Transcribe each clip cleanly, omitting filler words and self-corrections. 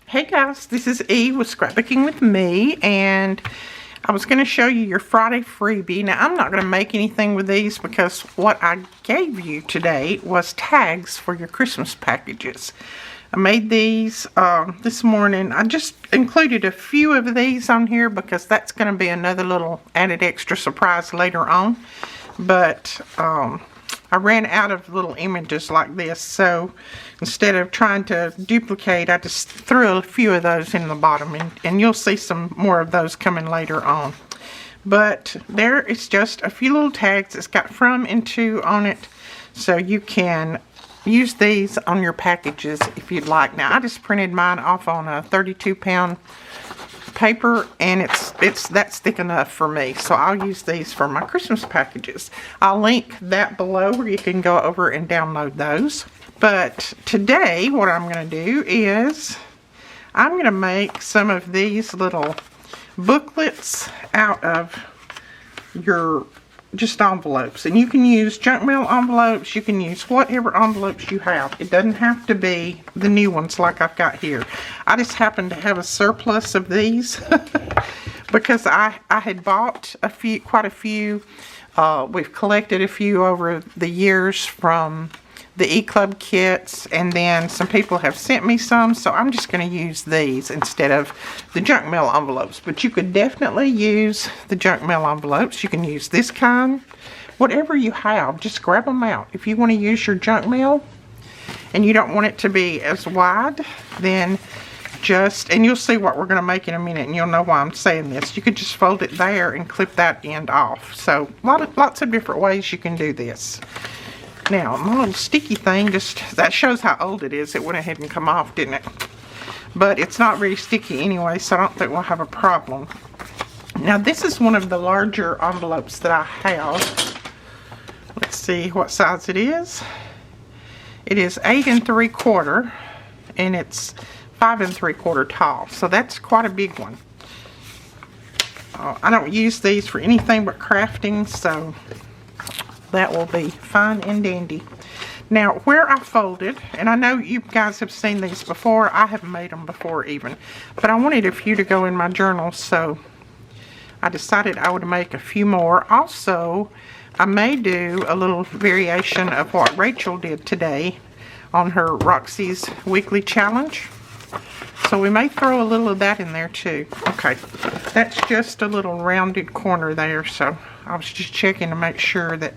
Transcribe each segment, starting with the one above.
Hey guys, this is E with Scrapbooking with Me, and I was going to show you your Friday freebie. Now, I'm not going to make anything with these because what I gave you today was tags for your Christmas packages. I made these this morning. I just included a few of these on here because that's going to be another little added extra surprise later on. But I ran out of little images like this, so instead of trying to duplicate, I just threw a few of those in the bottom, and you'll see some more of those coming later on. But there is just a few little tags. It's got from and to on it, so you can use these on your packages if you'd like. Now, I just printed mine off on a 32-pound paper, and it's that thick enough for me, so I'll use these for my Christmas packages. I'll link that below where you can go over and download those. But today what I'm going to do is I'm going to make some of these little booklets out of your just envelopes, and you can use junk mail envelopes, you can use whatever envelopes you have. It doesn't have to be the new ones like I've got here. I just happen to have a surplus of these because I had bought quite a few. We've collected a few over the years from the E-Club kits, and then some people have sent me some, so I'm just going to use these instead of the junk mail envelopes. But you could definitely use the junk mail envelopes. You can use this kind. Whatever you have, just grab them out. If you want to use your junk mail and you don't want it to be as wide, then and you'll see what we're going to make in a minute, and you'll know why I'm saying this. You could just fold it there and clip that end off. So lots of different ways you can do this. Now, my little sticky thing, that shows how old it is. It went ahead and come off, didn't it? But it's not very sticky anyway, so I don't think we'll have a problem. Now, this is one of the larger envelopes that I have. Let's see what size it is. It is 8 3/4, and it's 5 3/4 tall. So that's quite a big one. I don't use these for anything but crafting, so that will be fine and dandy. Now, where I folded, and I know you guys have seen these before, I have made them before even, but I wanted a few to go in my journal, so I decided I would make a few more. Also, I may do a little variation of what Rachel did today on her Roxy's weekly challenge. So we may throw a little of that in there too. Okay, that's just a little rounded corner there, so I was just checking to make sure that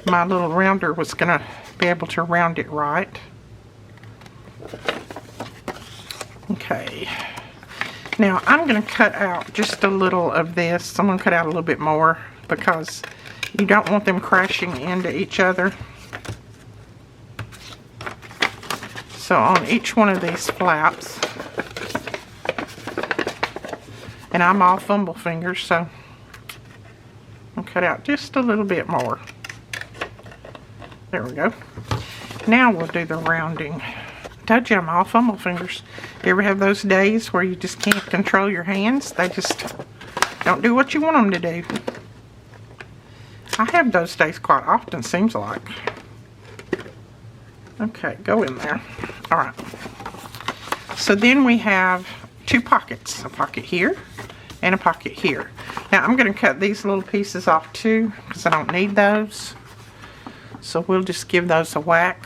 my little rounder was going to be able to round it right. Okay. Now, I'm going to cut out just a little of this. I'm going to cut out a little bit more because you don't want them crashing into each other. So on each one of these flaps, and I'm all fumble fingers, so I'll cut out just a little bit more. There we go. Now we'll do the rounding. I told you I'm all fumble fingers. You ever have those days where you just can't control your hands? They just don't do what you want them to do. I have those days quite often, seems like. Okay, go in there. All right. So then we have two pockets. A pocket here and a pocket here. Now I'm going to cut these little pieces off too because I don't need those. So we'll just give those a whack.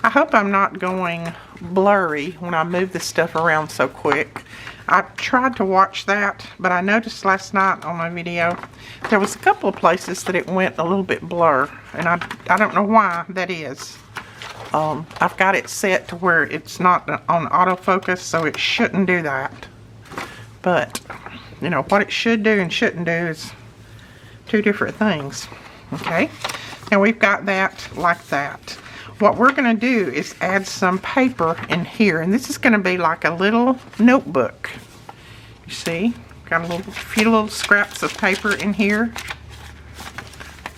I hope I'm not going blurry when I move this stuff around so quick. I tried to watch that, but I noticed last night on my video there was a couple of places that it went a little bit blur, and I don't know why that is. I've got it set to where it's not on autofocus, so it shouldn't do that. But, you know, what it should do and shouldn't do is two different things. Okay? Now we've got that like that. What we're going to do is add some paper in here, and this is going to be like a little notebook. You see? Got a few little scraps of paper in here.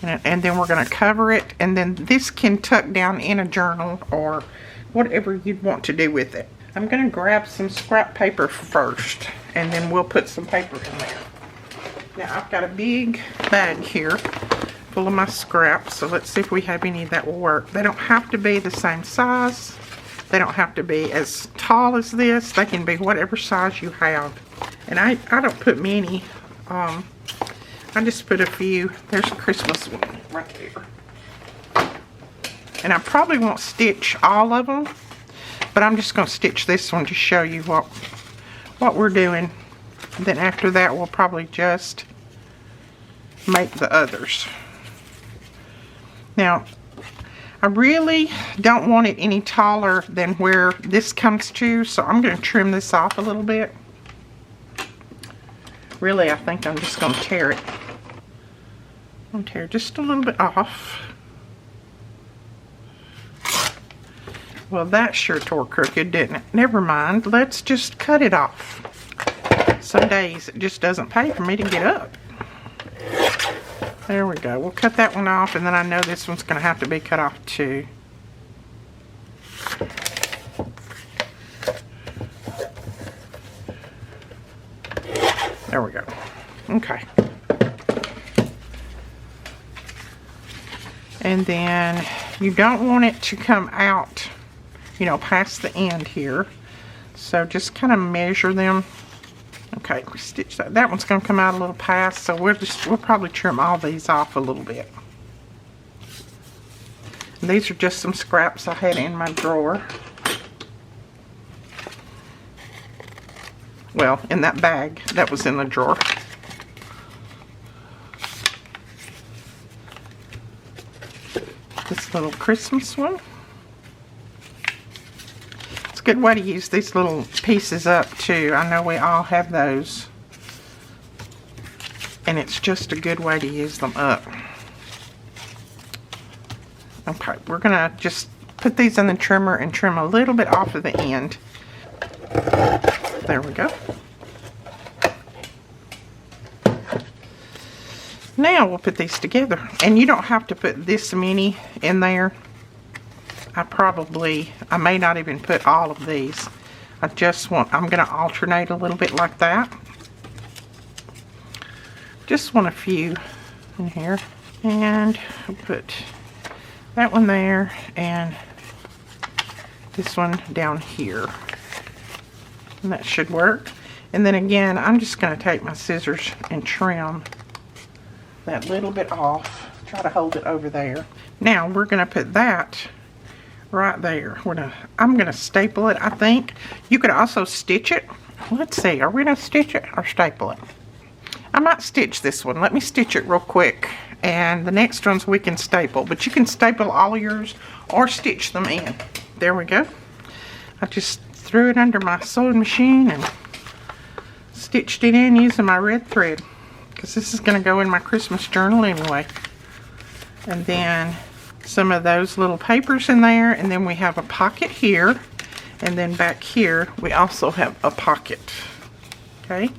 And then we're going to cover it, and then this can tuck down in a journal or whatever you'd want to do with it. I'm going to grab some scrap paper first, and then we'll put some paper in there. Now I've got a big bag here full of my scraps, so let's see if we have any that will work. They don't have to be the same size. They don't have to be as tall as this. They can be whatever size you have. And I don't put many. I just put a few. There's a Christmas one right there. And I probably won't stitch all of them, but I'm just going to stitch this one to show you what we're doing. Then after that, we'll probably just make the others. Now, I really don't want it any taller than where this comes to, so I'm going to trim this off a little bit. Really, I think I'm just going to tear it. I'm going to tear just a little bit off. Well, that sure tore crooked, didn't it? Never mind. Let's just cut it off. Some days it just doesn't pay for me to get up. There we go. We'll cut that one off, and then I know this one's going to have to be cut off too. There we go. Okay. And then you don't want it to come out, you know, past the end here. So just kind of measure them. Okay, we stitch that. That one's going to come out a little past, so we'll probably trim all these off a little bit. And these are just some scraps I had in my drawer. Well, in that bag that was in the drawer. This little Christmas one. It's a good way to use these little pieces up too. I know we all have those. And it's just a good way to use them up. Okay, we're gonna just put these in the trimmer and trim a little bit off of the end. There we go. Now we'll put these together. And you don't have to put this many in there. I may not even put all of these. I'm going to alternate a little bit like that. Just want a few in here. And we'll put that one there and this one down here. And that should work. And then again, I'm just going to take my scissors and trim that little bit off. Try to hold it over there. Now we're going to put that right there. I'm going to staple it, I think. You could also stitch it. Let's see, are we going to stitch it or staple it? I might stitch this one. Let me stitch it real quick. And the next ones we can staple. But you can staple all of yours or stitch them in. There we go. I just threw it under my sewing machine and stitched it in using my red thread. Because this is going to go in my Christmas journal anyway. And then some of those little papers in there. And then we have a pocket here. And then back here we also have a pocket. Okay.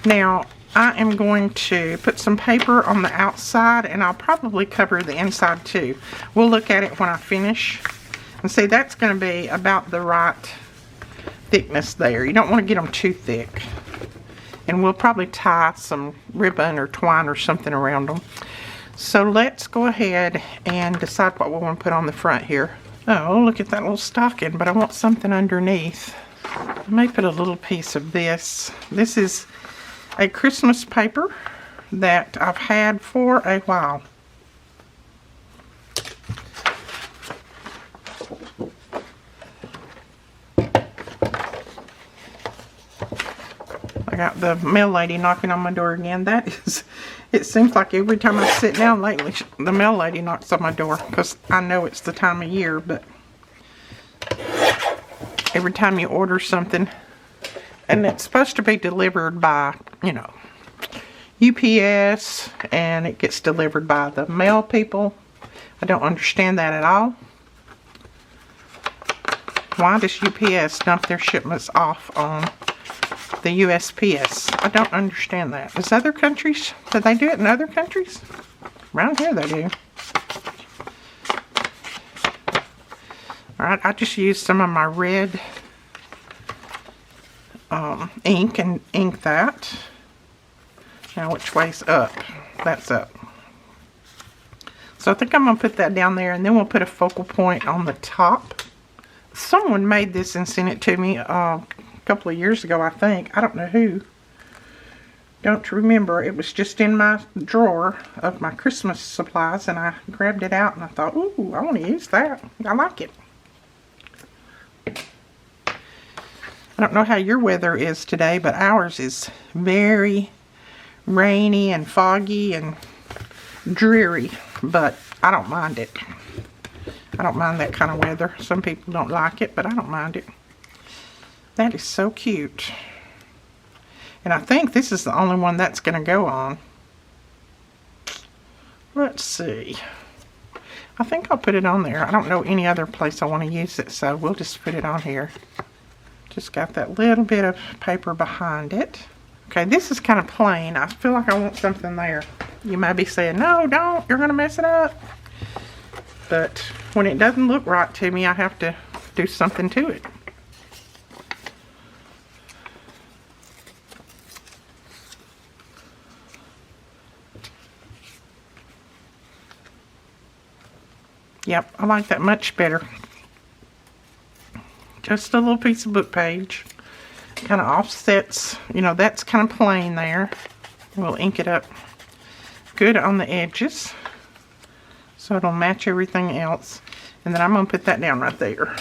Now I am going to put some paper on the outside. And I'll probably cover the inside too. We'll look at it when I finish. And see, that's going to be about the right thickness there. You don't want to get them too thick. And we'll probably tie some ribbon or twine or something around them. So let's go ahead and decide what we want to put on the front here. Oh, look at that little stocking, but I want something underneath. I may put a little piece of this. This is a Christmas paper that I've had for a while. I got the mail lady knocking on my door again. It seems like every time I sit down lately, the mail lady knocks on my door, because I know it's the time of year, but every time you order something, and it's supposed to be delivered by, you know, UPS, and it gets delivered by the mail people. I don't understand that at all. Why does UPS dump their shipments off on the USPS? I don't understand that. Do they do it in other countries? Around here they do. Alright, I just used some of my red ink and ink that. Now which way's up? That's up. So I think I'm going to put that down there, and then we'll put a focal point on the top someone made this and sent it to me a couple of years ago, I think. I don't know who. Don't remember. It was just in my drawer of my Christmas supplies, and I grabbed it out and I thought, ooh, I want to use that. I like it. I don't know how your weather is today, but ours is very rainy and foggy and dreary, but I don't mind it. I don't mind that kind of weather. Some people don't like it, but I don't mind it. That is so cute. And I think this is the only one that's going to go on. Let's see. I think I'll put it on there. I don't know any other place I want to use it, so we'll just put it on here. Just got that little bit of paper behind it. Okay, this is kind of plain. I feel like I want something there. You might be saying, no, don't. You're going to mess it up. But when it doesn't look right to me, I have to do something to it. Yep, I like that much better. Just a little piece of book page. Kind of offsets, you know, that's kind of plain there. We'll ink it up good on the edges so it'll match everything else. And then I'm going to put that down right there.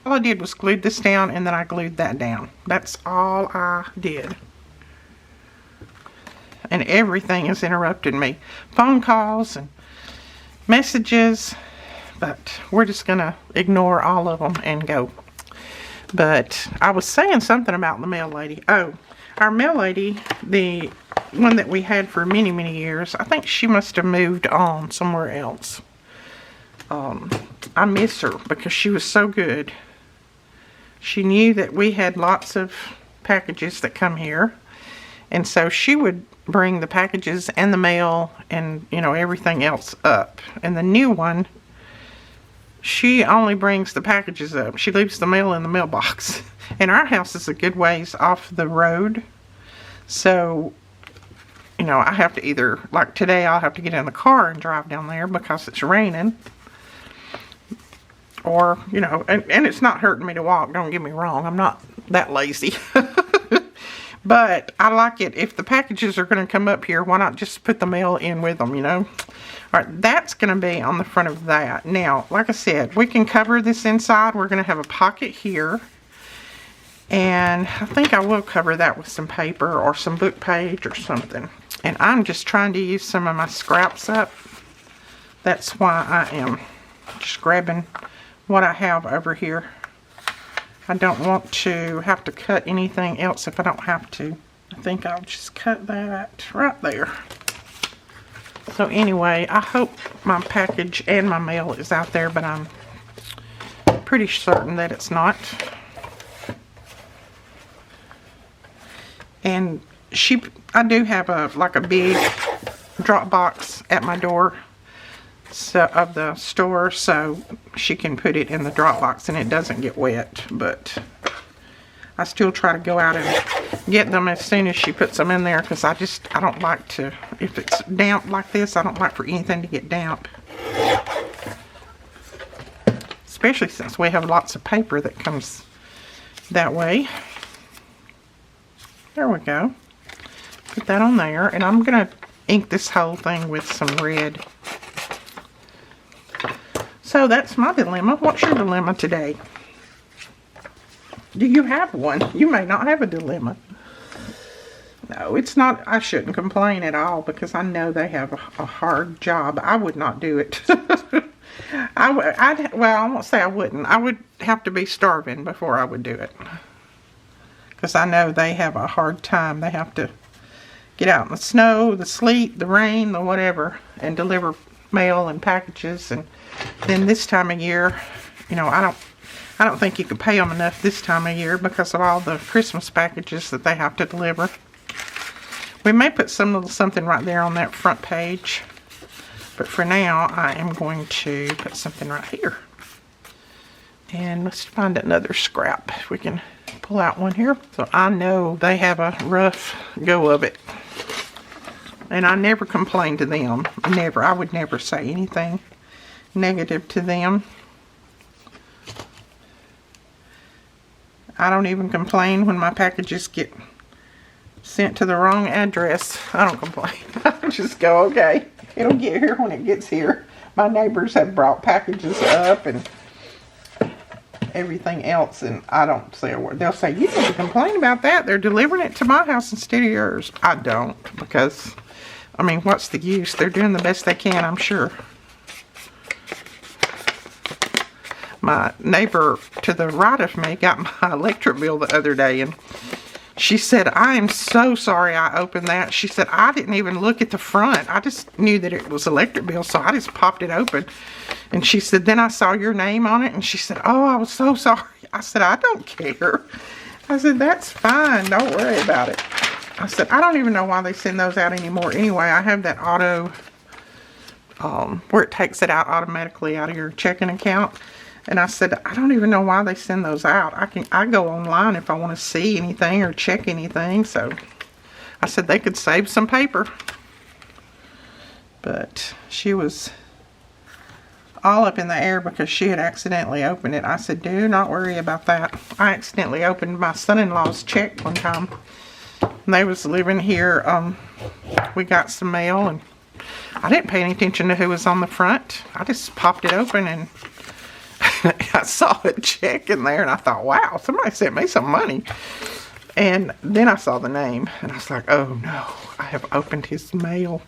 All I did was glued this down, and then I glued that down. That's all I did. And everything is interrupting me. Phone calls and messages, but we're just going to ignore all of them and go. But I was saying something about the mail lady. Oh, our mail lady, the one that we had for many, many years, I think she must have moved on somewhere else. I miss her because she was so good. She knew that we had lots of packages that come here. And so she would bring the packages and the mail and, you know, everything else up. And the new one, she only brings the packages up. She leaves the mail in the mailbox. And our house is a good ways off the road. So, you know, I have to either, like today, I'll have to get in the car and drive down there because it's raining. Or, you know, and it's not hurting me to walk, don't get me wrong. I'm not that lazy. But I like it. If the packages are going to come up here, why not just put the mail in with them, you know? All right, that's going to be on the front of that. Now, like I said, we can cover this inside. We're going to have a pocket here. And I think I will cover that with some paper or some book page or something. And I'm just trying to use some of my scraps up. That's why I am just grabbing what I have over here. I don't want to have to cut anything else if I don't have to. I think I'll just cut that right there. So anyway, I hope my package and my mail is out there, but I'm pretty certain that it's not. And I do have a big drop box at my door of the store, so she can put it in the drop box and it doesn't get wet. But I still try to go out and get them as soon as she puts them in there, because I don't like to, if it's damp like this, I don't like for anything to get damp, especially since we have lots of paper that comes that way. There we go. Put that on there, and I'm gonna ink this whole thing with some red. So that's my dilemma. What's your dilemma today? Do you have one? You may not have a dilemma. No, it's not. I shouldn't complain at all because I know they have a hard job. I would not do it. Well, I won't say I wouldn't. I would have to be starving before I would do it. Because I know they have a hard time. They have to get out in the snow, the sleet, the rain, the whatever, and deliver mail and packages. And then this time of year, you know, I don't think you could pay them enough this time of year because of all the Christmas packages that they have to deliver. We may put some little something right there on that front page, but for now I am going to put something right here. And let's find another scrap if we can pull out one here. So I know they have a rough go of it, and I never complain to them. Never. I would never say anything negative to them. I don't even complain when my packages get sent to the wrong address. I don't complain. I just go, okay, it'll get here when it gets here. My neighbors have brought packages up and everything else, and I don't say a word. They'll say, you need to complain about that. They're delivering it to my house instead of yours. I don't, because, I mean, what's the use? They're doing the best they can, I'm sure. My neighbor to the right of me got my electric bill the other day, and she said, I am so sorry I opened that. She said, I didn't even look at the front. I just knew that it was electric bill, so I just popped it open. And she said, then I saw your name on it, and she said, oh, I was so sorry. I said, I don't care. I said, that's fine. Don't worry about it. I said, I don't even know why they send those out anymore. Anyway, I have that auto, where it takes it out automatically out of your checking account. And I said, I don't even know why they send those out. I go online if I want to see anything or check anything. So I said they could save some paper. But she was all up in the air because she had accidentally opened it. I said, do not worry about that. I accidentally opened my son-in-law's check one time. And they was living here. We got some mail, and I didn't pay any attention to who was on the front. I just popped it open, and I saw a check in there, and I thought, wow, somebody sent me some money. And then I saw the name, and I was like, oh no, I have opened his mail.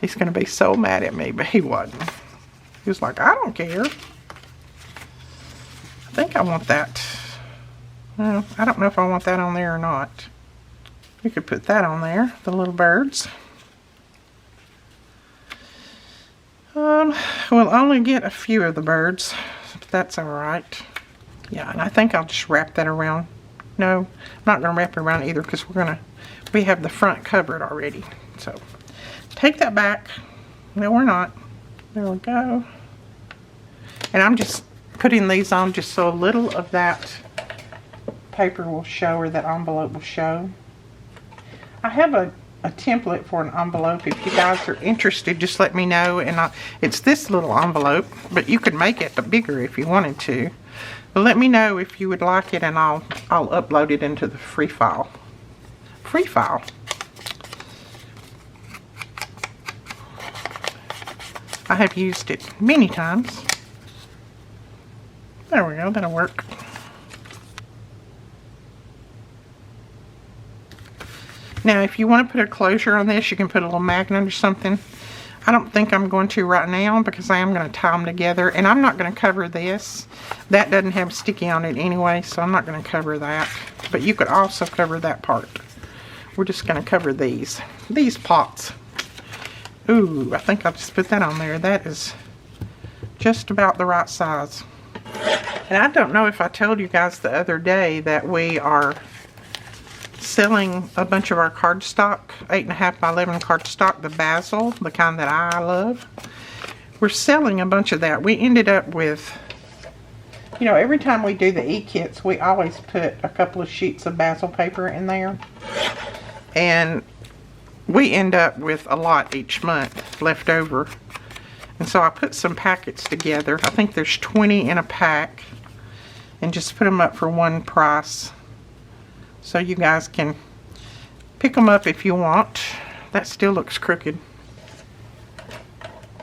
He's going to be so mad at me, but he wasn't. He was like, I don't care. I think I want that. Well, I don't know if I want that on there or not. We could put that on there, the little birds. We'll only get a few of the birds, but that's alright. Yeah, and I think I'll just wrap that around. No, I'm not going to wrap it around either, because we have the front covered already. So, take that back. No, we're not. There we go. And I'm just putting these on just so a little of that paper will show, or that envelope will show. I have a template for an envelope. If you guys are interested, just let me know. And it's this little envelope, but you could make it bigger if you wanted to. But let me know if you would like it, and I'll upload it into the free file. Free file. I have used it many times. There we go, that'll work. Now, if you want to put a closure on this, you can put a little magnet or something. I don't think I'm going to right now, because I am going to tie them together. And I'm not going to cover this. That doesn't have sticky on it anyway, so I'm not going to cover that. But you could also cover that part. We're just going to cover these pots. Ooh, I think I'll just put that on there. That is just about the right size. And I don't know if I told you guys the other day that we are selling a bunch of our cardstock, 8.5 by 11 cardstock, the basil, the kind that I love. We're selling a bunch of that. We ended up with, you know, every time we do the e-kits, we always put a couple of sheets of basil paper in there. And we end up with a lot each month left over. And so I put some packets together. I think there's 20 in a pack. And just put them up for one price. So you guys can pick them up if you want. That still looks crooked.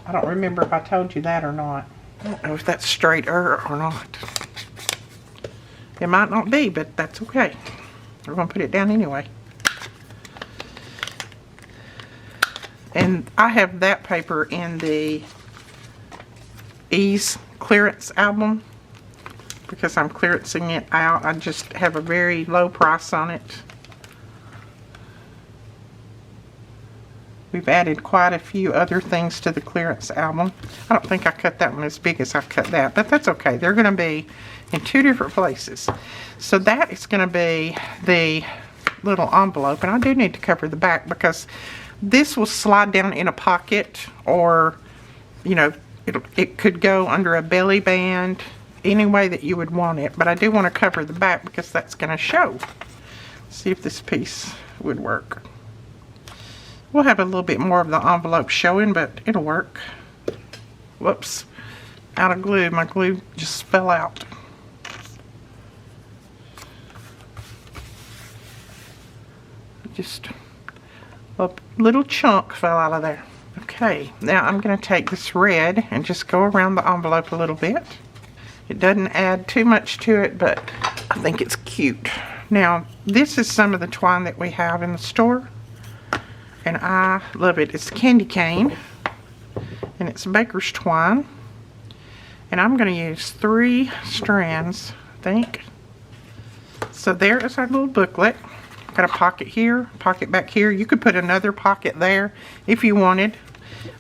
I don't remember if I told you that or not. I don't know if that's straighter or not. It might not be, but that's okay. We're going to put it down anyway. And I have that paper in the Ease clearance album, because I'm clearancing it out. I just have a very low price on it. We've added quite a few other things to the clearance album. I don't think I cut that one as big as I've cut that, but that's okay. They're going to be in two different places. So that is going to be the little envelope, and I do need to cover the back, because this will slide down in a pocket, or, you know, it could go under a belly band, any way that you would want it. But I do want to cover the back, because that's going to show. Let's see if this piece would work. We'll have a little bit more of the envelope showing, but it'll work. Whoops. Out of glue. My glue just fell out. Just a little chunk fell out of there. Okay, now I'm going to take this red and just go around the envelope a little bit. It doesn't add too much to it, but I think it's cute. Now, this is some of the twine that we have in the store, and I love it. It's candy cane, and it's baker's twine. And I'm going to use 3 strands, I think. So there is our little booklet. Got a pocket here, pocket back here. You could put another pocket there if you wanted.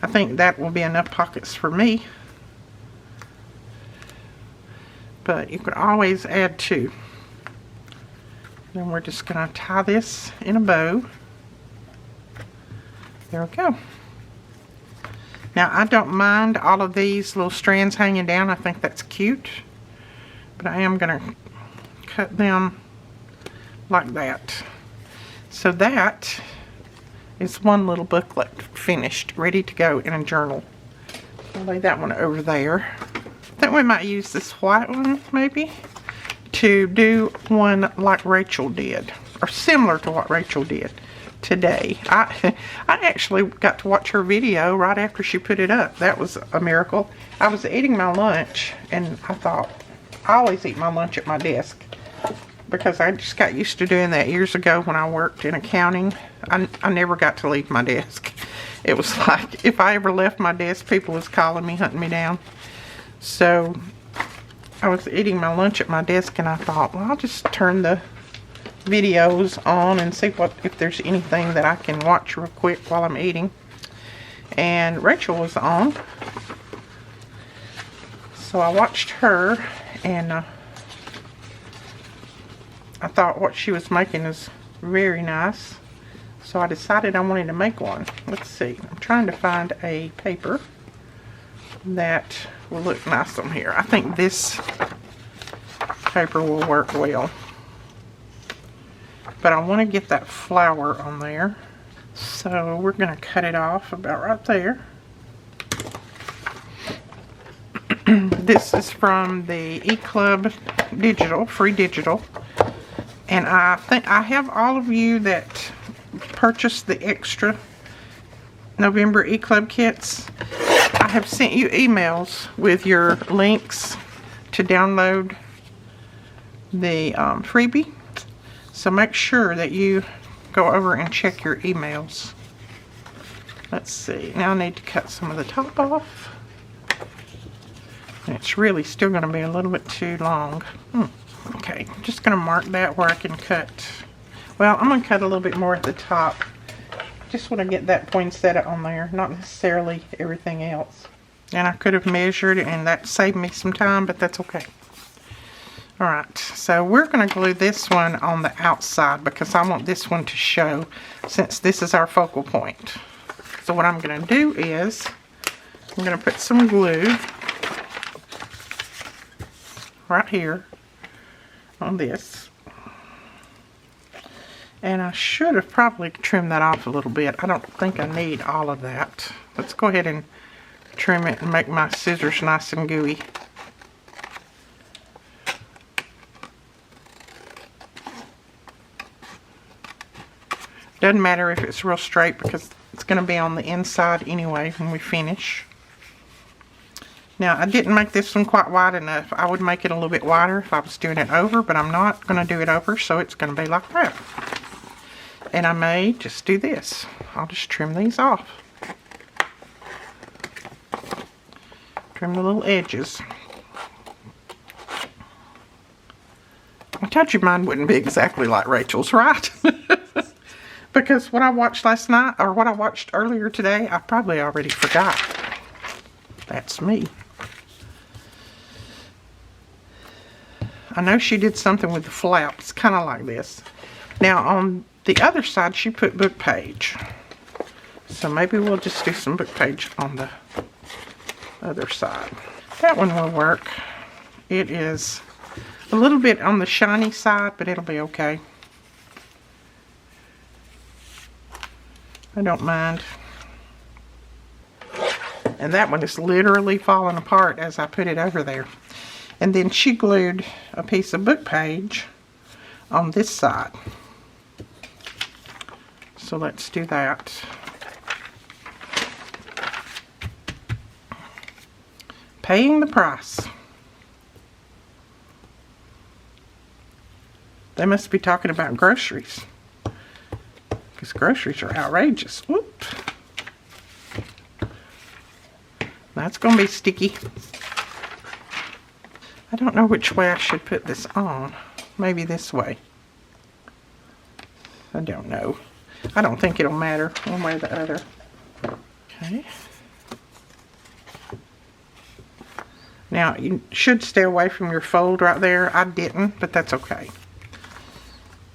I think that will be enough pockets for me. But you could always add 2. Then we're just going to tie this in a bow. There we go. Now, I don't mind all of these little strands hanging down. I think that's cute. But I am going to cut them like that. So that is one little booklet finished, ready to go in a journal. I'll lay that one over there. I think we might use this white one, maybe, to do one like Rachel did, or similar to what Rachel did today. I actually got to watch her video right after she put it up. That was a miracle. I was eating my lunch, and I thought, I always eat my lunch at my desk, because I just got used to doing that years ago when I worked in accounting. I never got to leave my desk. It was like, if I ever left my desk, people was calling me, hunting me down. So I was eating my lunch at my desk, and I thought, well, I'll just turn the videos on and see if there's anything that I can watch real quick while I'm eating. And Rachel was on, so I watched her, and I thought what she was making is very nice, so I decided I wanted to make one. Let's see, I'm trying to find a paper that will look nice on here. I think this paper will work well. But I want to get that flower on there. So we're going to cut it off about right there. This is from the eClub Digital, free digital. And I think I have all of you that purchased the extra November eClub kits. I have sent you emails with your links to download the freebie. So make sure that you go over and check your emails. Let's see. Now I need to cut some of the top off. And it's really still going to be a little bit too long. Okay, I'm just going to mark that where I can cut. Well, I'm going to cut a little bit more at the top. Just want to get that poinsettia on there, not necessarily everything else. And I could have measured, and that saved me some time, but that's okay. Alright, so we're going to glue this one on the outside because I want this one to show, since this is our focal point. So what I'm going to do is, I'm going to put some glue right here on this. And I should have probably trimmed that off a little bit. I don't think I need all of that. Let's go ahead and trim it and make my scissors nice and gooey. Doesn't matter if it's real straight because it's going to be on the inside anyway when we finish. Now, I didn't make this one quite wide enough. I would make it a little bit wider if I was doing it over, but I'm not going to do it over, so it's going to be like that. And I may just do this. I'll just trim these off. Trim the little edges. I told you mine wouldn't be exactly like Rachel's, right? Because what I watched last night, or what I watched earlier today, I probably already forgot. That's me. I know she did something with the flaps, kind of like this. Now on the other side, she put book page. So maybe we'll just do some book page on the other side. That one will work. It is a little bit on the shiny side, but it'll be okay. I don't mind. And that one is literally falling apart as I put it over there. And then she glued a piece of book page on this side. So let's do that. Paying the price. They must be talking about groceries, because groceries are outrageous. Whoop. That's going to be sticky. I don't know which way I should put this on. Maybe this way. I don't know. I don't think it'll matter one way or the other. Okay. Now, you should stay away from your fold right there. I didn't, but that's okay.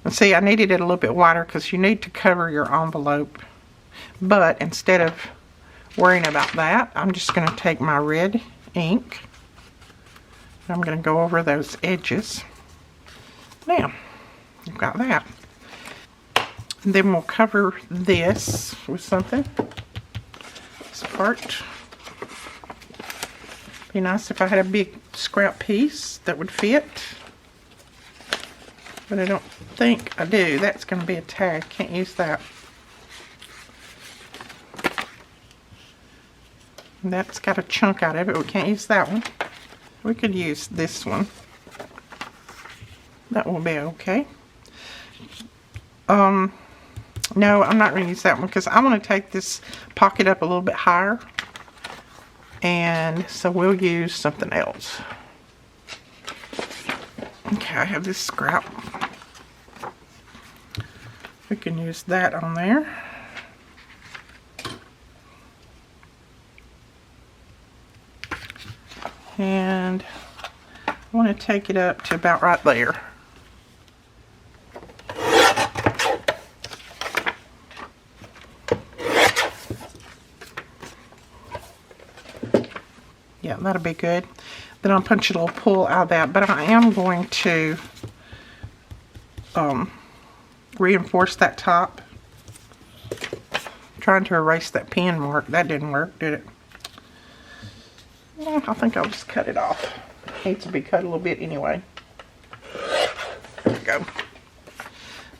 And see, I needed it a little bit wider because you need to cover your envelope. But instead of worrying about that, I'm just going to take my red ink. I'm going to go over those edges. Now, you've got that. And then we'll cover this with something. This part. Be nice if I had a big scrap piece that would fit. But I don't think I do. That's going to be a tag. Can't use that. And that's got a chunk out of it. We can't use that one. We could use this one. That will be okay. No, I'm not going to use that one because I want to take this pocket up a little bit higher. And so we'll use something else. Okay, I have this scrap. We can use that on there. And I want to take it up to about right there. Yeah, that'll be good. Then I'll punch a little pull out of that, but I am going to reinforce that top. I'm trying to erase that pen mark. That didn't work, did it? I think I'll just cut it off. It needs to be cut a little bit anyway. There we go.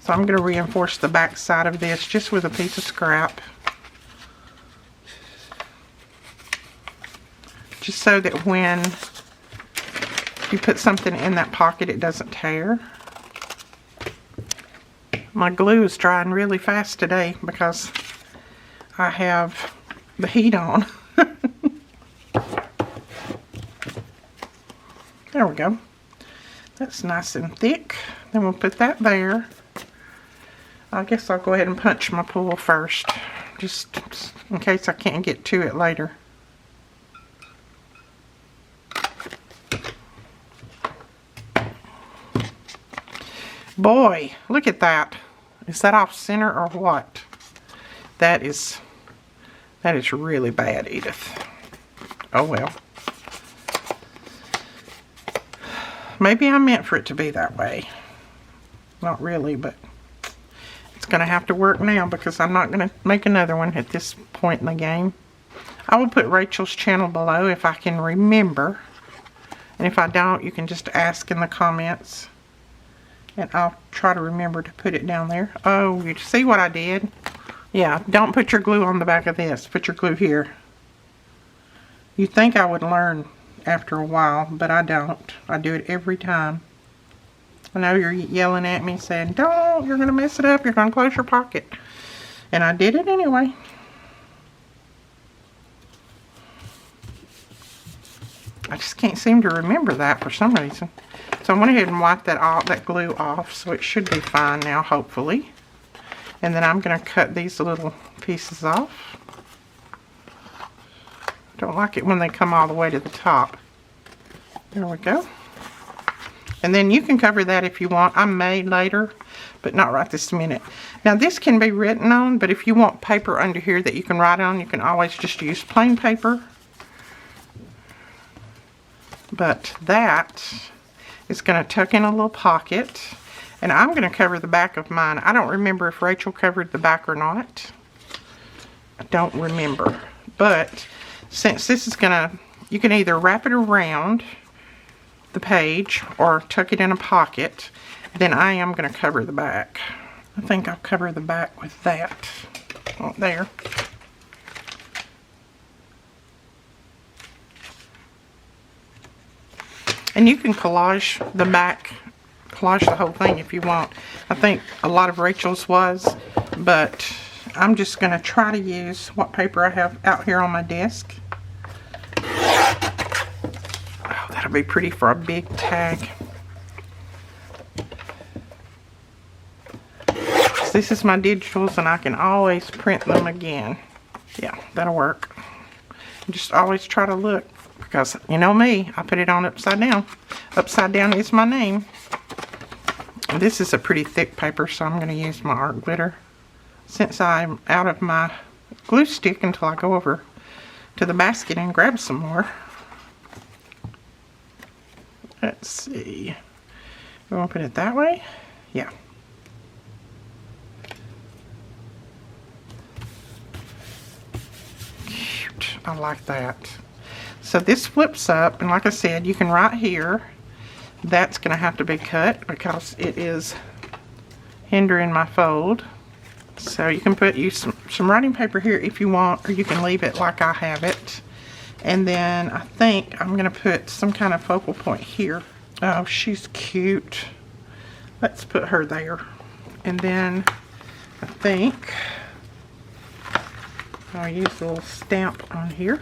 So I'm going to reinforce the back side of this just with a piece of scrap. Just so that when you put something in that pocket, it doesn't tear. My glue is drying really fast today because I have the heat on. There we go. That's nice and thick. Then we'll put that there. I guess I'll go ahead and punch my pull first, just in case I can't get to it later. Boy, look at that. Is that off center or what? That is really bad, Edith. Oh well. Maybe I meant for it to be that way. Not really, but it's going to have to work now because I'm not going to make another one at this point in the game. I will put Rachel's channel below if I can remember. And if I don't, you can just ask in the comments. And I'll try to remember to put it down there. Oh, you see what I did? Yeah, don't put your glue on the back of this. Put your glue here. You'd think I would learn after a while, but I don't. I do it every time. I know you're yelling at me saying, don't, you're going to mess it up. You're going to close your pocket. And I did it anyway. I just can't seem to remember that for some reason. So I went ahead and wiped that glue off, so it should be fine now, hopefully. And then I'm going to cut these little pieces off. Don't like it when they come all the way to the top. There we go. And then you can cover that if you want. I may later, but not right this minute. Now this can be written on, but if you want paper under here that you can write on, you can always just use plain paper. But that is going to tuck in a little pocket. And I'm going to cover the back of mine. I don't remember if Rachel covered the back or not. I don't remember. But since this is going to, you can either wrap it around the page or tuck it in a pocket. Then I am going to cover the back. I think I'll cover the back with that right there. And you can collage the back, collage the whole thing if you want. I think a lot of Rachel's was, but I'm just going to try to use what paper I have out here on my desk. Oh, that'll be pretty for a big tag. This is my digitals and I can always print them again. Yeah, that'll work. Just always try to look, because you know me, I put it on upside down. Upside down is my name. This is a pretty thick paper, so I'm going to use my art glitter. Since I'm out of my glue stick until I go over to the basket and grab some more. Let's see. We want to put it that way? Yeah. Cute. I like that. So this flips up, and like I said, you can write here. That's going to have to be cut because it is hindering my fold. So you can use some writing paper here if you want, or you can leave it like I have it. And then I think I'm going to put some kind of focal point here. Oh, she's cute. Let's put her there. And then I think I'll use a little stamp on here,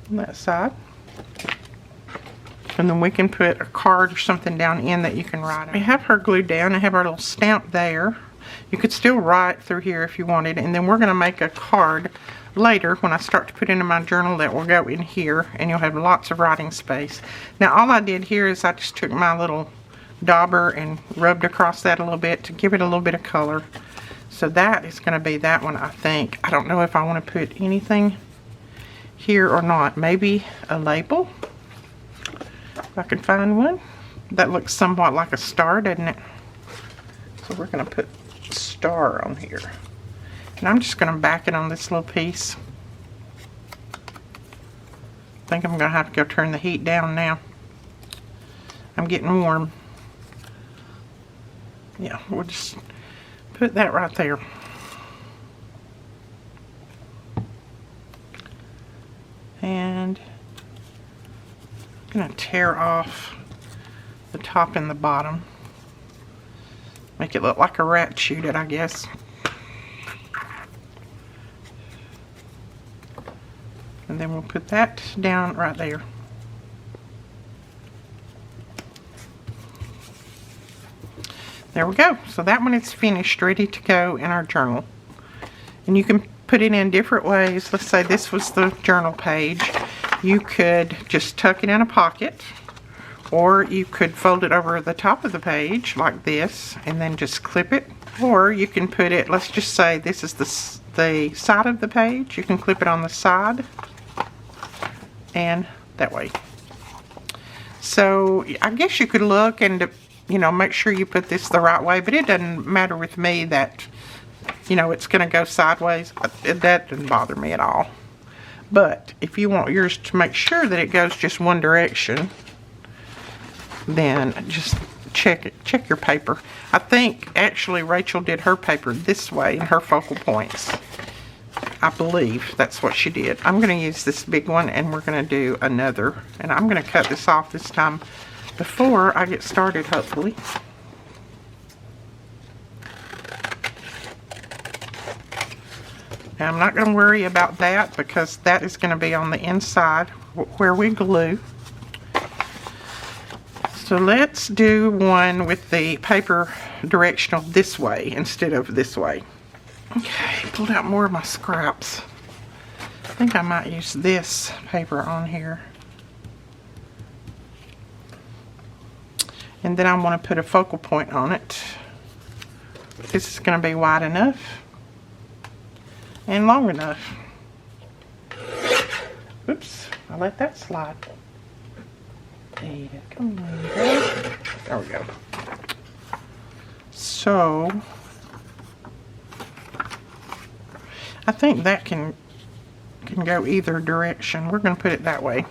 on that side. And then we can put a card or something down in that you can write on. We have her glued down. I have our little stamp there. You could still write through here if you wanted. And then we're going to make a card later when I start to put into my journal that will go in here. And you'll have lots of writing space. Now all I did here is I just took my little dauber and rubbed across that a little bit to give it a little bit of color. So that is going to be that one, I think. I don't know if I want to put anything here or not. Maybe a label. If I can find one. That looks somewhat like a star, doesn't it? So we're going to put star on here. And I'm just going to back it on this little piece. I think I'm going to have to go turn the heat down now. I'm getting warm. Yeah, we'll just put that right there. And I'm going to tear off the top and the bottom. Make it look like a rat chewed it, I guess. And then we'll put that down right there. There we go. So that one is finished, ready to go in our journal. And you can put it in different ways. Let's say this was the journal page. You could just tuck it in a pocket, or you could fold it over the top of the page like this and then just clip it. Or you can put it, let's just say this is the side of the page. You can clip it on the side and that way. So I guess you could look and, you know, make sure you put this the right way, but it doesn't matter with me that, you know, it's going to go sideways. That doesn't bother me at all. But if you want yours to make sure that it goes just one direction, then just check it. Check your paper. I think actually Rachel did her paper this way in her focal points. I believe that's what she did. I'm going to use this big one and we're going to do another. And I'm going to cut this off this time before I get started, hopefully. Now I'm not going to worry about that because that is going to be on the inside where we glue. So let's do one with the paper directional this way instead of this way. Okay, pulled out more of my scraps. I think I might use this paper on here. And then I want to put a focal point on it. This is going to be wide enough and long enough. Oops, I let that slide. Come on, girl. There we go. So I think that can go either direction. We're going to put it that way.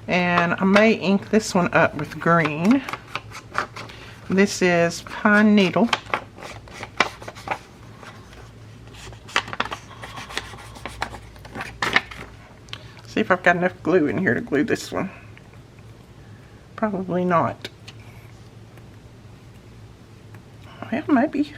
And I may ink this one up with green. This is Pine Needle. I've got enough glue in here to glue this one. Probably not. Well, maybe.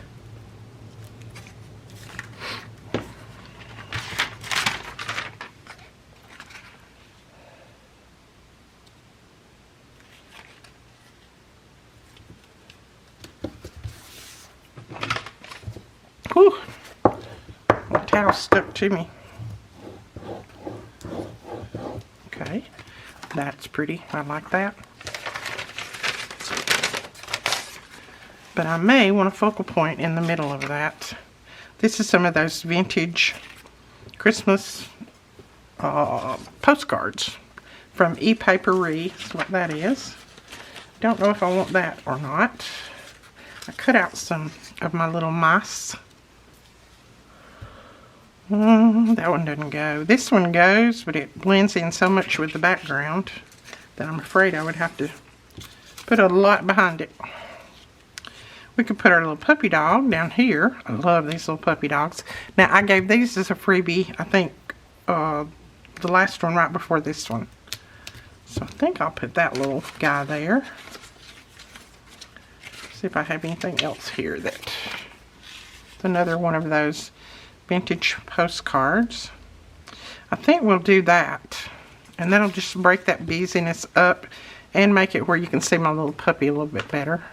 Whew. The towel stuck to me. Okay, that's pretty. I like that. But I may want a focal point in the middle of that. This is some of those vintage Christmas postcards from ePaperie. That's what that is. Don't know if I want that or not. I cut out some of my little mice. That one doesn't go. This one goes, but it blends in so much with the background that I'm afraid I would have to put a lot behind it. We could put our little puppy dog down here. I love these little puppy dogs. Now, I gave these as a freebie, I think, the last one right before this one. So I think I'll put that little guy there. See if I have anything else here that... It's another one of those vintage postcards. I think we'll do that. And that'll just break that busyness up and make it where you can see my little puppy a little bit better.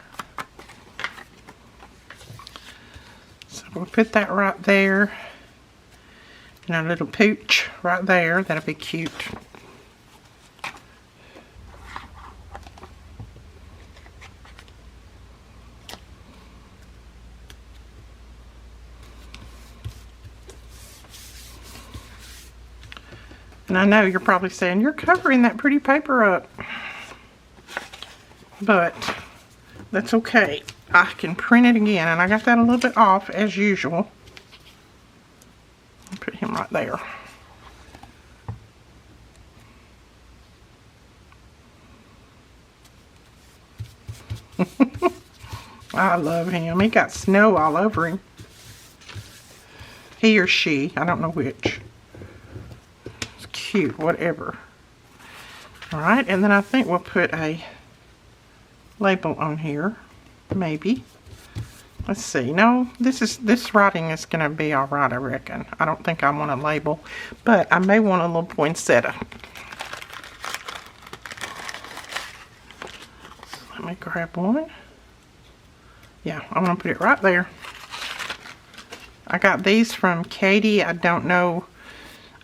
So we'll put that right there. And our little pooch right there. That'll be cute. And I know you're probably saying, you're covering that pretty paper up. But that's okay. I can print it again. And I got that a little bit off as usual. I'll put him right there. I love him. He got snow all over him. He or she. I don't know which. Cute, whatever. Alright, and then I think we'll put a label on here. Maybe. Let's see. No, this writing is going to be alright, I reckon. I don't think I want a label, but I may want a little poinsettia. So let me grab one. Yeah, I'm going to put it right there. I got these from Katie. I don't know.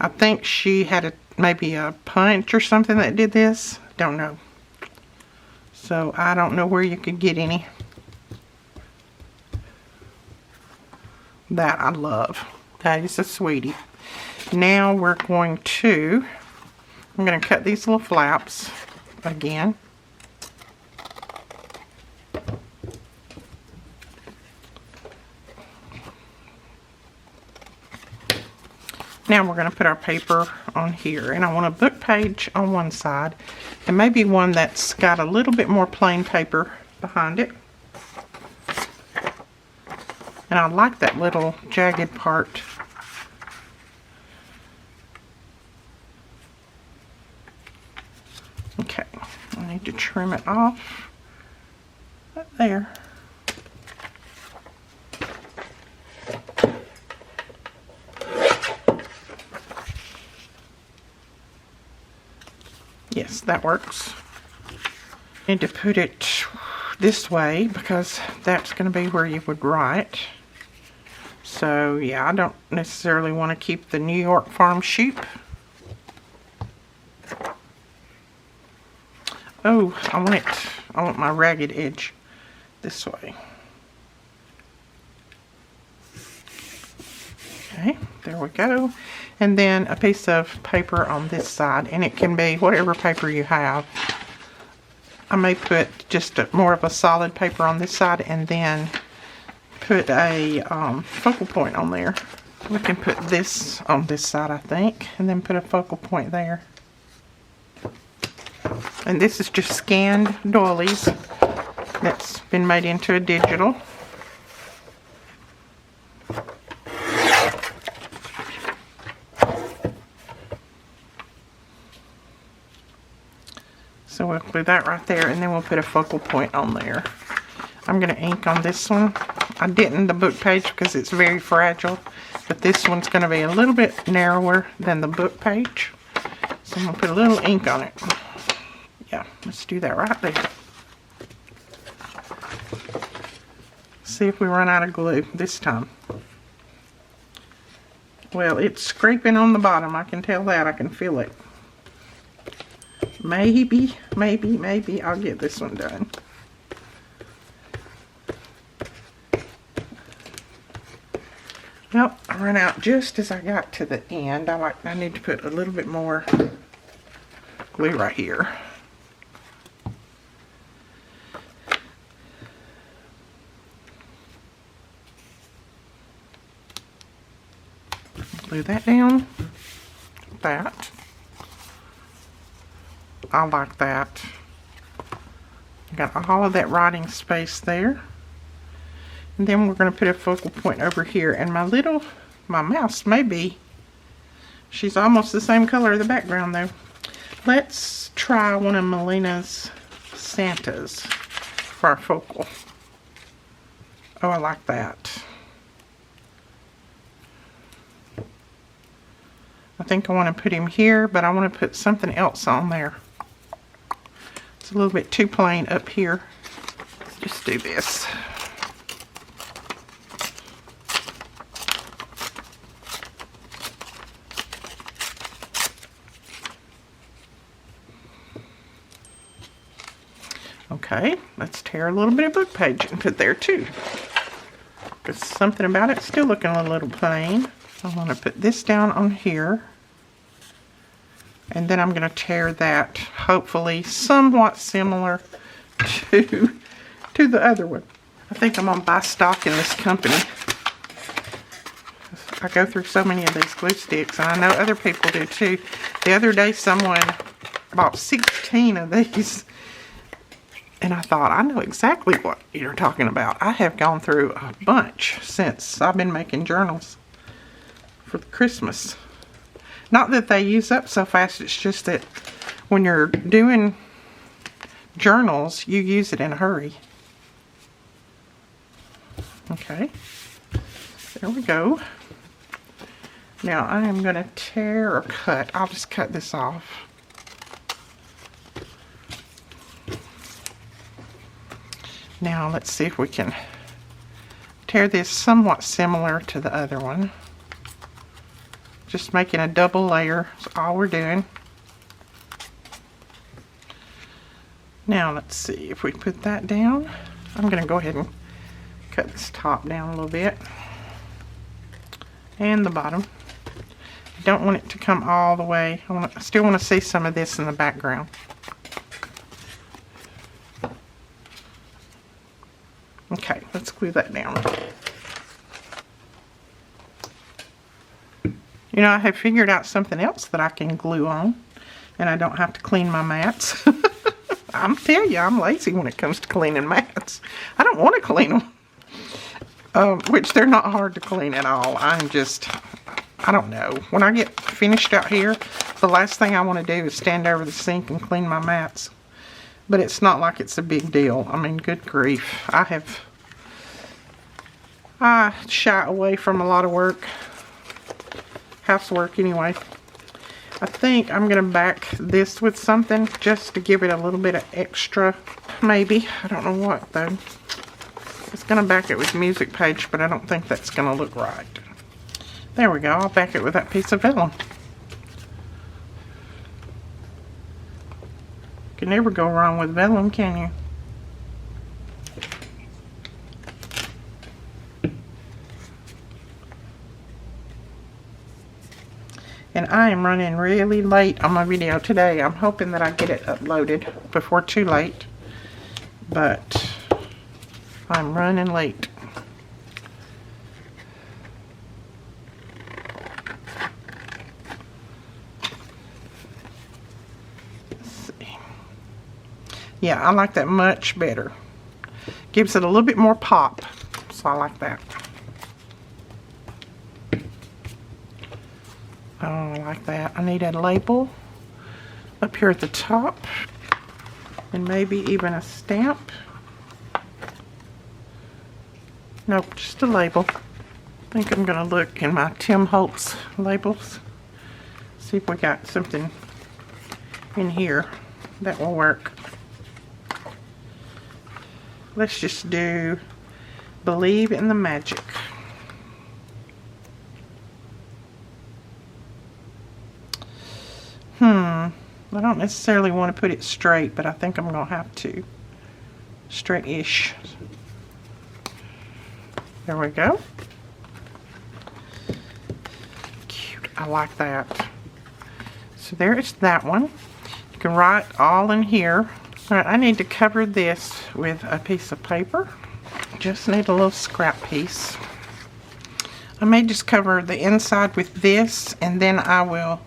I think she had maybe a punch or something that did this. Don't know. So I don't know where you could get any. That I love. That is a sweetie. Now we're going to, I'm going to cut these little flaps again. Now we're going to put our paper on here, and I want a book page on one side and maybe one that's got a little bit more plain paper behind it. And I like that little jagged part. Okay, I need to trim it off right there. Yes, that works. Need to put it this way because that's going to be where you would write. So yeah, I don't necessarily want to keep the New York Farm sheep. Oh, I want my ragged edge this way. Okay, there we go. And then a piece of paper on this side, and it can be whatever paper you have. I may put just more of a solid paper on this side and then put a focal point on there. We can put this on this side, I think, and then put a focal point there. And this is just scanned doilies that's been made into a digital. glue that right there, and then we'll put a focal point on there. I'm going to ink on this one. I didn't the book page because it's very fragile, but this one's going to be a little bit narrower than the book page. So I'm going to put a little ink on it. Yeah, let's do that right there. See if we run out of glue this time. Well, it's scraping on the bottom. I can tell that. I can feel it. Maybe I'll get this one done. Well, I ran out just as I got to the end. I need to put a little bit more glue right here. Glue that down. That. I like that. Got all of that writing space there. And then we're going to put a focal point over here. And my mouse may be, she's almost the same color of the background though. Let's try one of Melina's Santas for our focal. Oh, I like that. I think I want to put him here, but I want to put something else on there. It's a little bit too plain up here. Just do this. Okay, let's tear a little bit of book page and put there too. There's something about it still looking a little plain. I want to put this down on here. And then I'm going to tear that, hopefully somewhat similar to the other one. I think I'm going to buy stock in this company. I go through so many of these glue sticks, and I know other people do too. The other day someone bought 16 of these. And I thought, I know exactly what you're talking about. I have gone through a bunch since I've been making journals for Christmas. Not that they use up so fast, it's just that when you're doing journals, you use it in a hurry. Okay, there we go. Now I am going to tear or cut. I'll just cut this off. Now let's see if we can tear this somewhat similar to the other one. Just making a double layer is all we're doing. Now let's see if we put that down. I'm going to go ahead and cut this top down a little bit. And the bottom. I don't want it to come all the way. I still want to see some of this in the background. Okay, let's glue that down. You know, I have figured out something else that I can glue on, and I don't have to clean my mats. I'm telling you, I'm lazy when it comes to cleaning mats. I don't want to clean them, which they're not hard to clean at all. I don't know. When I get finished out here, the last thing I want to do is stand over the sink and clean my mats. But it's not like it's a big deal. I mean, good grief. I shy away from a lot of work. Housework anyway. I think I'm going to back this with something just to give it a little bit of extra, maybe. I don't know what though. It's going to back it with music page, but I don't think that's going to look right. There we go. I'll back it with that piece of vellum. Can never go wrong with vellum, can you? And I am running really late on my video today. I'm hoping that I get it uploaded before too late. But I'm running late. Let's see. Yeah, I like that much better. Gives it a little bit more pop. So I like that. Oh, I like that. I need a label up here at the top. And maybe even a stamp. Nope, just a label. I think I'm going to look in my Tim Holtz labels. See if we got something in here that will work. Let's just do Believe in the Magic. I don't necessarily want to put it straight, but I think I'm going to have to. Straight-ish. There we go. Cute. I like that. So there is that one. You can write all in here. Alright, I need to cover this with a piece of paper. Just need a little scrap piece. I may just cover the inside with this, and then I will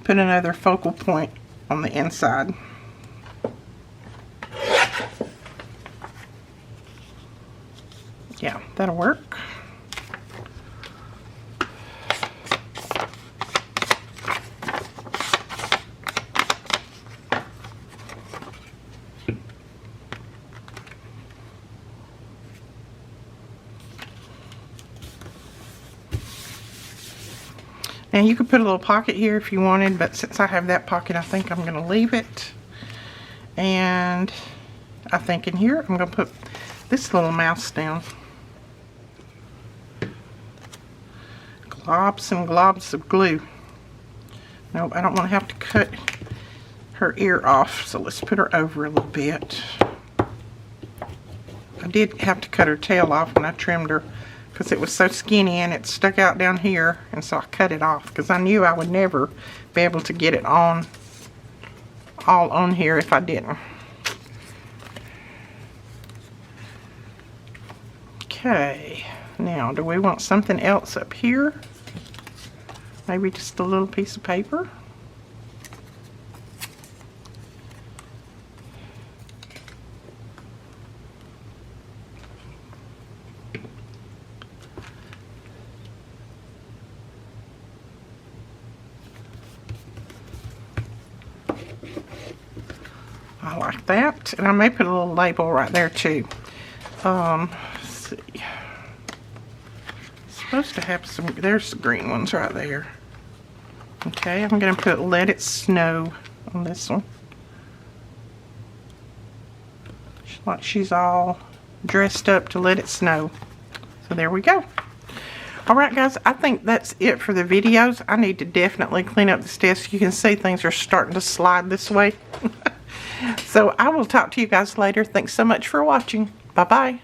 put another focal point on the inside. Yeah, that'll work. Now you could put a little pocket here if you wanted, but since I have that pocket, I think I'm going to leave it. And I think in here I'm going to put this little mouse down. Globs and globs of glue. Nope, I don't want to have to cut her ear off, so let's put her over a little bit. I did have to cut her tail off when I trimmed her, because it was so skinny and it stuck out down here, and so I cut it off because I knew I would never be able to get it on all on here if I didn't. Okay, now do we want something else up here? Maybe just a little piece of paper. I like that, and I may put a little label right there too. Let's see. It's supposed to have some. There's the green ones right there. Okay, I'm going to put Let It Snow on this one. Like she's all dressed up to let it snow. So there we go. Alright guys, I think that's it for the videos. I need to definitely clean up this desk. You can see things are starting to slide this way. So I will talk to you guys later. Thanks so much for watching. Bye-bye.